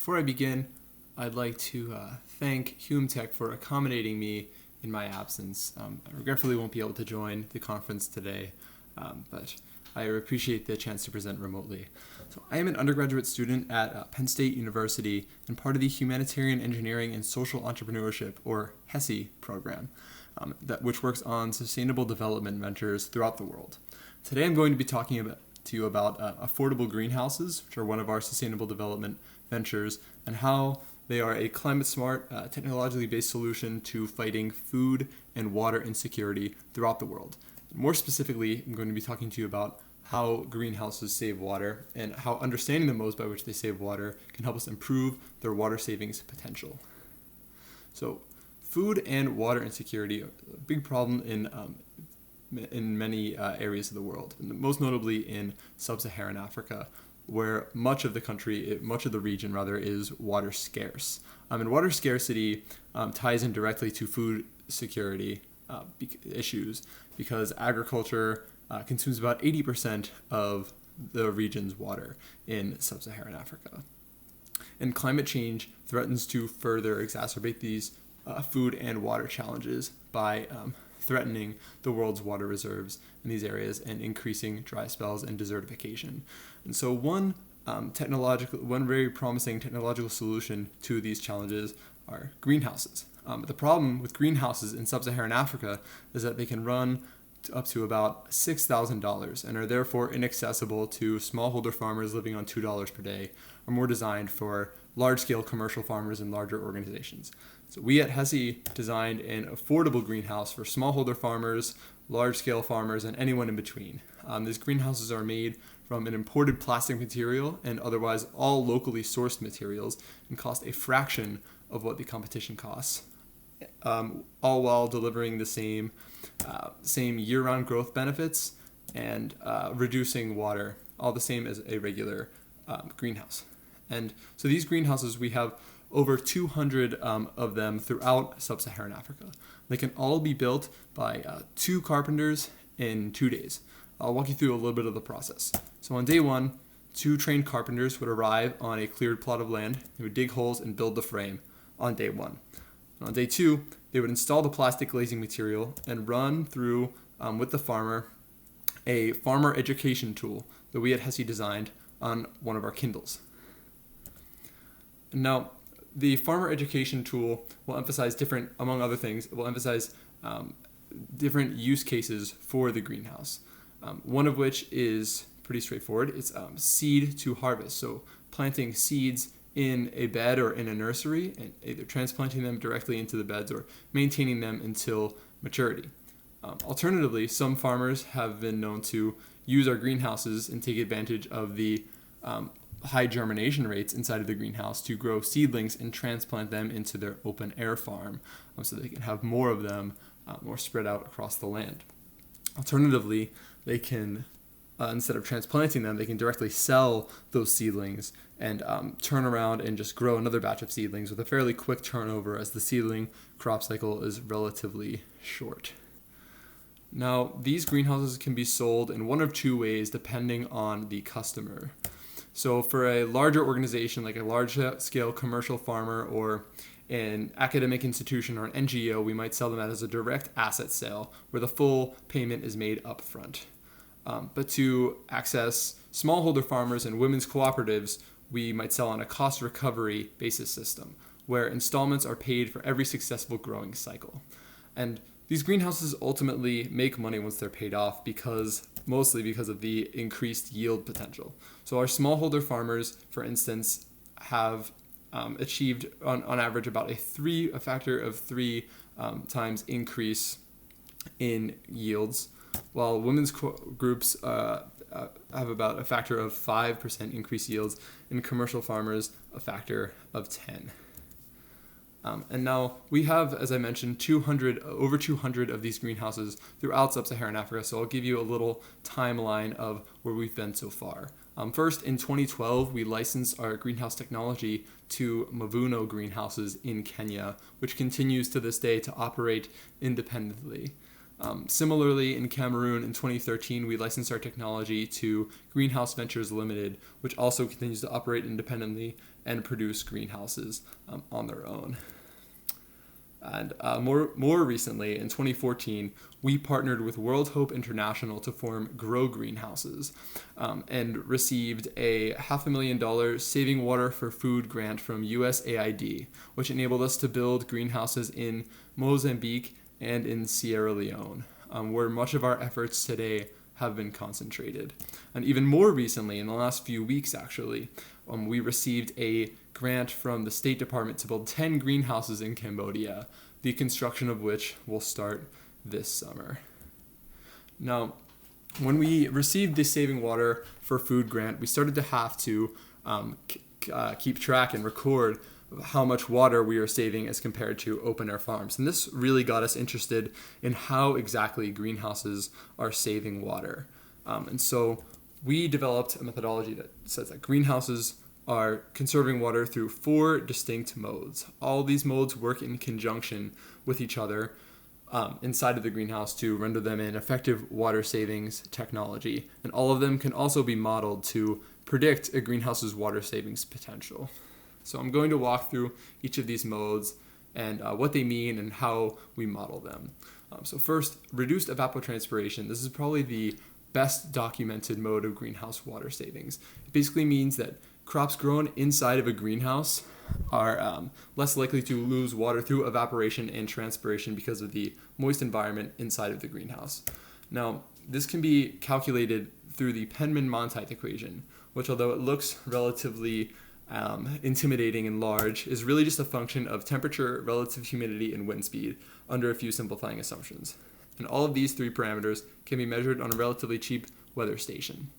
Before I begin, I'd like to thank humtech for accommodating me in my absence. I regretfully won't be able to join the conference today, but I appreciate the chance to present remotely. So I am an undergraduate student at Penn State University and part of the Humanitarian Engineering and Social Entrepreneurship, or HESI, program, which works on sustainable development ventures throughout the world. Today I'm going to be talking to you about affordable greenhouses, which are one of our sustainable development ventures, and how they are a climate-smart, technologically based solution to fighting food and water insecurity throughout the world. More specifically, I'm going to be talking to you about how greenhouses save water and how understanding the modes by which they save water can help us improve their water savings potential. So, food and water insecurity are a big problem in many areas of the world, and most notably in sub-Saharan Africa, where much of the region is water scarce. And water scarcity ties in directly to food security issues, because agriculture consumes about 80% of the region's water in sub-Saharan Africa. And climate change threatens to further exacerbate these food and water challenges by threatening the world's water reserves in these areas and increasing dry spells and desertification. And so one very promising technological solution to these challenges are greenhouses. The problem with greenhouses in sub-Saharan Africa is that they can run up to about $6,000 and are therefore inaccessible to smallholder farmers living on $2 per day, or more designed for large-scale commercial farmers and larger organizations. So we at HESI designed an affordable greenhouse for smallholder farmers, large-scale farmers, and anyone in between. These greenhouses are made from an imported plastic material and otherwise all locally sourced materials, and cost a fraction of what the competition costs, all while delivering the same year-round growth benefits and reducing water, all the same as a regular greenhouse. And so these greenhouses, we have over 200 of them throughout sub-Saharan Africa. They can all be built by 2 carpenters in 2 days. I'll walk you through a little bit of the process. So on day 1, 2 trained carpenters would arrive on a cleared plot of land. They would dig holes and build the frame on day 1. And on day 2, they would install the plastic glazing material and run through with the farmer a farmer education tool that we at HESI designed on one of our Kindles. Now, the farmer education tool will emphasize different different use cases for the greenhouse. One of which is pretty straightforward. It's seed to harvest. So planting seeds in a bed or in a nursery and either transplanting them directly into the beds or maintaining them until maturity. Alternatively, some farmers have been known to use our greenhouses and take advantage of the high germination rates inside of the greenhouse to grow seedlings and transplant them into their open air farm so they can have more of them more spread out across the land. Alternatively, they can, instead of transplanting them, they can directly sell those seedlings and turn around and just grow another batch of seedlings with a fairly quick turnover, as the seedling crop cycle is relatively short. Now, these greenhouses can be sold in one of 2 ways depending on the customer. So for a larger organization, like a large-scale commercial farmer or an academic institution or an NGO, we might sell them as a direct asset sale where the full payment is made up front. But to access smallholder farmers and women's cooperatives, we might sell on a cost recovery basis system where installments are paid for every successful growing cycle. And these greenhouses ultimately make money once they're paid off, mostly because of the increased yield potential. So our smallholder farmers, for instance, have achieved on average about a factor of 3 times increase in yields, while women's groups have about a factor of 5% increased yields, and commercial farmers a factor of 10. And now we have, as I mentioned, over 200 of these greenhouses throughout sub-Saharan Africa. So I'll give you a little timeline of where we've been so far. First, in 2012, we licensed our greenhouse technology to Mavuno greenhouses in Kenya, which continues to this day to operate independently. Similarly, in Cameroon in 2013, we licensed our technology to Greenhouse Ventures Limited, which also continues to operate independently and produce greenhouses on their own. And more recently, in 2014, we partnered with World Hope International to form Grow Greenhouses and received a $500,000 Saving Water for Food grant from USAID, which enabled us to build greenhouses in Mozambique and in Sierra Leone, where much of our efforts today have been concentrated. And even more recently, in the last few weeks actually, we received a grant from the State Department to build 10 greenhouses in Cambodia, the construction of which will start this summer. Now, when we received the Saving Water for Food grant, we started to have to keep track and record how much water we are saving as compared to open-air farms. And this really got us interested in how exactly greenhouses are saving water. And so we developed a methodology that says that greenhouses are conserving water through 4 distinct modes. All these modes work in conjunction with each other inside of the greenhouse to render them an effective water savings technology. And all of them can also be modeled to predict a greenhouse's water savings potential. So I'm going to walk through each of these modes and what they mean and how we model them. So first, reduced evapotranspiration. This is probably the best documented mode of greenhouse water savings. It basically means that crops grown inside of a greenhouse are less likely to lose water through evaporation and transpiration because of the moist environment inside of the greenhouse. Now, this can be calculated through the Penman-Monteith equation, which, although it looks relatively intimidating and large, is really just a function of temperature, relative humidity, and wind speed under a few simplifying assumptions. And all of these 3 parameters can be measured on a relatively cheap weather station,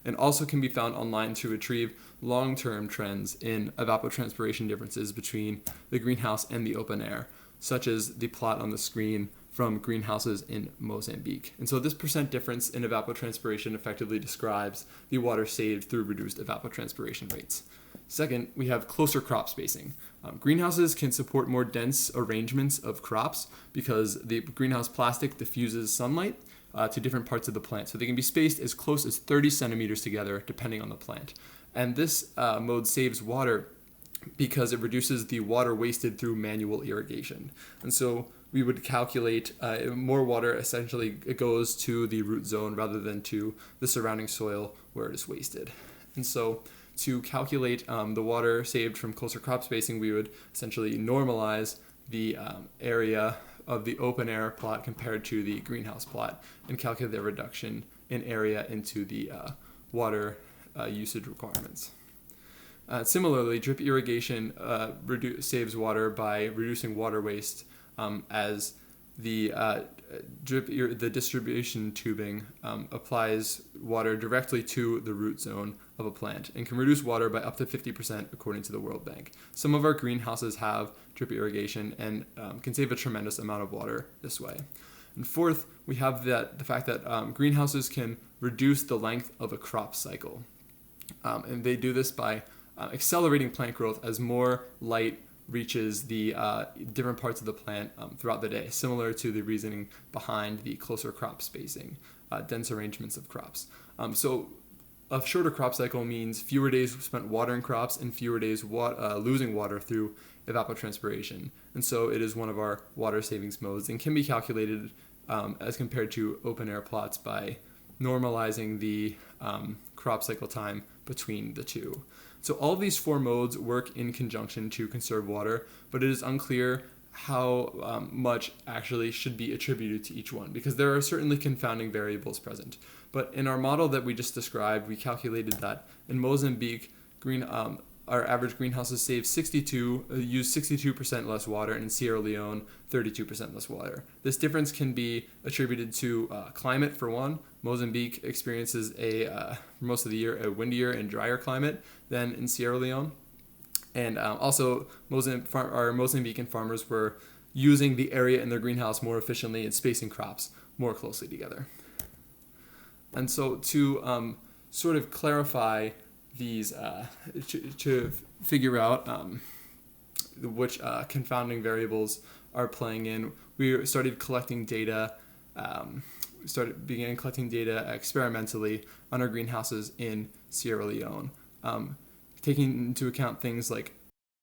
and also can be found online to retrieve long-term trends in evapotranspiration differences between the greenhouse and the open air, such as the plot on the screen from greenhouses in Mozambique. And so this percent difference in evapotranspiration effectively describes the water saved through reduced evapotranspiration rates. Second, we have closer crop spacing. Greenhouses can support more dense arrangements of crops because the greenhouse plastic diffuses sunlight to different parts of the plant. So they can be spaced as close as 30 centimeters together depending on the plant. And this mode saves water because it reduces the water wasted through manual irrigation. And so we would calculate more water essentially goes to the root zone rather than to the surrounding soil where it is wasted. And so to calculate the water saved from closer crop spacing, we would essentially normalize the area of the open air plot compared to the greenhouse plot and calculate the reduction in area into the water usage requirements. Similarly, drip irrigation saves water by reducing water waste as the distribution tubing applies water directly to the root zone of a plant and can reduce water by up to 50% according to the World Bank. Some of our greenhouses have drip irrigation and can save a tremendous amount of water this way. And fourth, we have the fact that greenhouses can reduce the length of a crop cycle. And they do this by accelerating plant growth as more light reaches the different parts of the plant throughout the day, similar to the reasoning behind the closer crop spacing, dense arrangements of crops. So a shorter crop cycle means fewer days spent watering crops and fewer days losing water through evapotranspiration. And so it is one of our water savings modes and can be calculated as compared to open air plots by normalizing the crop cycle time between the two. So all of these 4 modes work in conjunction to conserve water, but it is unclear how much actually should be attributed to each one, because there are certainly confounding variables present. But in our model that we just described, we calculated that in Mozambique, our average greenhouses use 62% less water, and in Sierra Leone, 32% less water. This difference can be attributed to climate, for one. Mozambique experiences most of the year a windier and drier climate than in Sierra Leone. And also, our Mozambican farmers were using the area in their greenhouse more efficiently and spacing crops more closely together. And so to sort of clarify these, to figure out which confounding variables are playing in, we started collecting data began collecting data experimentally on our greenhouses in Sierra Leone, taking into account things like